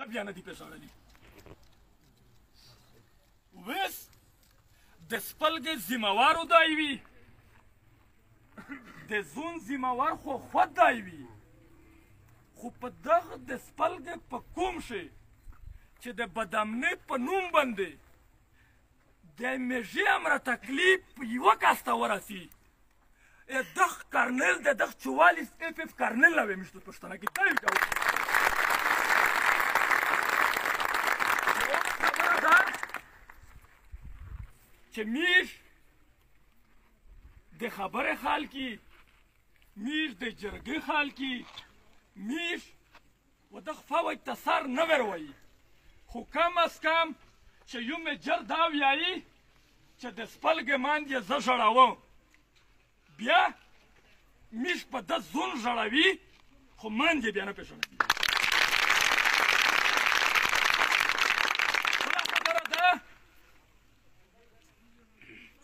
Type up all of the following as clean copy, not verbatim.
ته بیا نه دي پېژړلي اوس د سپلګې ذمهوارو دای وي د زون ذمهوار خو خود دای وي خو په دغه د سپلګې په کوم شي چې د بدامنۍ په نوم باندې د میږي امره تکلیف یوه کس ته ورسي دغه کرنل د دغه 44 اف اف کرنل نه وي موږ په پښتانه کې دا وي خبره ده چې میږ د خبرې خال کې میږ د جرګې خال کې میږ و دغه فوج ته سر نه وروي خو کم از کم چې یو میجر دا ویایي چې د سپلګې ماند یې زه ژړوم بیا میږ په ده زون ژړوي خو ماند یې بیا نه پېژنوي بله خبره ده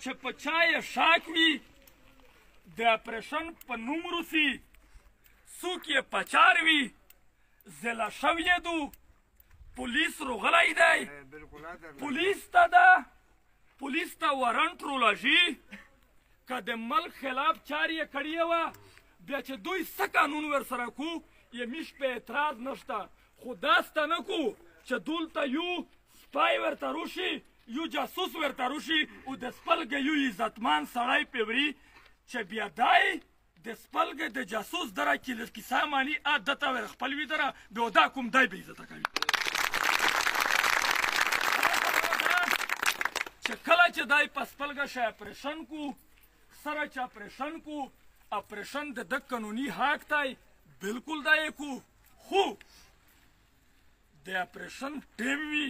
چې په چا یې شاک وي د اپریشن په نوم روسي څوک یې پچار وي ضلع شوی دو پولیس روغلی دی پولیس ته ورنټ رولاژي که د ملک خلاف چار یې کړې وه بیا چې دوی څه قانون ورسره کو یې میش په اعتراض نشته خو داسته نه کو چې دلته یو سپای ورته روشي یو جاسوس ورته روشي او د سپلګې یو عزتمن سړی پې وري چې بیا دای د سپلګې د جاسوس دره کیسه ماني دته ور خپل وي دره بیا دا کوم دی به عزته کوي چې کله چې دای په سپلګه شی اپریشن کو سره چې اپریشن کو اپریشن د ده قانوني حق دی بلکل دا یې کو خو د اپریشن ټیم وي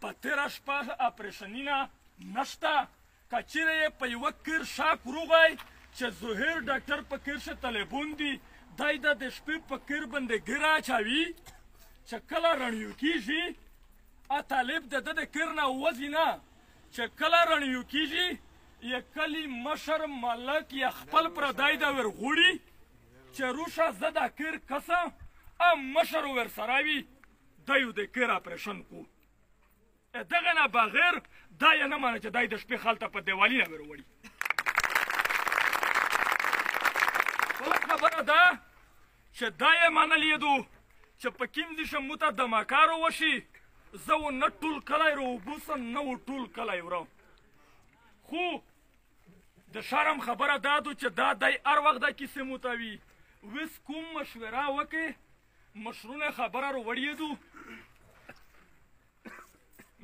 په تېره شپه اپریشنونه نشته که چیرې یې په یوه کیر شاک وروغی چې ظهیر ډاکټر په کیر شه تلیفون دي دی د شپې په کیر باندې ګیره اچوي چې کله رڼیو کېږي طالب د ده د کیر نه وځي نه چې کله رڼیو کېږي یا کلی مشر ملک یا خپل پردی د ورغوړي چې روشه زه دا کیر کسم مشر ورسره وي دی د کیر اپریشن کو دغه نه بغیر دا یې نه منه چې دی د شپې خلته په دیوالي نه وروړي بله خبره ده چې دا یې منلی دو چې په کوم ځای موته دماکارو وشي زه و نه ټول کلی راوبوسم نه و ټول کلی ورم خو د شرم خبره دا دو چې دا دی هر وخت دا کیسې موته وي اوس کوم مشوره وکړې مشرونه خبره راوړېدو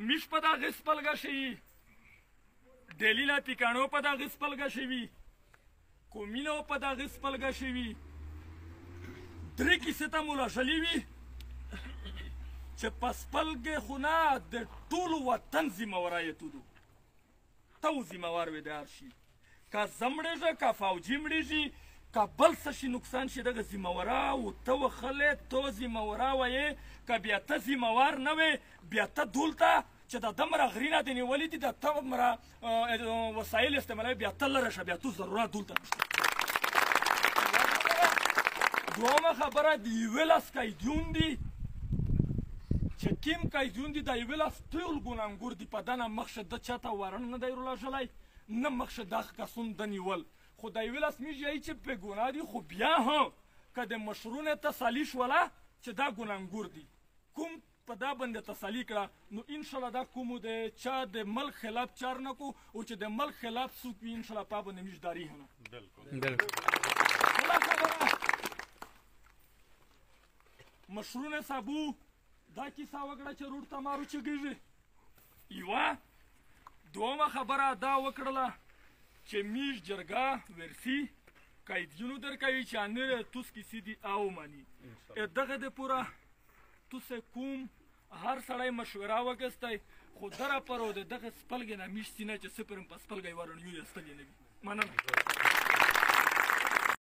میش په دغه سپلګه شوي ډیلي لا پیکاڼو په دغه سپلګه شوي کومینو په دغه سپلګه شوي درې کیسې ته مو لږلي وي چې په سپلګې خو نه د ټول وطن ذمهوارایتو دو ته و ذمهوار وې د هر شي که زه مړېږه که فوجي مړېږي که بل څه شي نقصان شي دغه ذمهواره و ته وخلې ته ذمهواره ویې که بیا ته ذمهوار نه وې بیا ته دلته چې د دمره غرینه دې نیولي دي د تمره وسایل استعمالوي بیا ته لره شه بیا تو ضرورت دلته نشته دومه خبره د یوې لاس قیدیون دي چې کوم قیدیون دي د یوې لاس ټول ګناهګور دي په دنه مخشه ده چاته وارن نه دی رولاژلی نه مخشه دغه کسون ده نیول خو د یوې لاس میږي چې په ګناه دي خو بیا هم که د مشرونه تسلي شوله چې دا ګناهګور دي کوم په دا باندې تسلي کړه نو انشاءالله دا کومو د چا د ملک خلاف چار نه کو او چې د ملک خلاف څوک وي انشاءالله په باندې میږ داري هم بله خبره مشرونه صابو دا کیسه وکړه چې روډ ته مارو چګېږي یوه دومه خبره دا وکړله چې میږ جرګه ورسي قیدیونو درکوي چې انره توس کیسې دي او مني دغه د پوره توسې کوم هر سړی مشوره وګستی خو دره پرو د دغه سپلګې نه میږ سینه چې صفر په سپلګی ورنیو یې ستلې نه وي مننه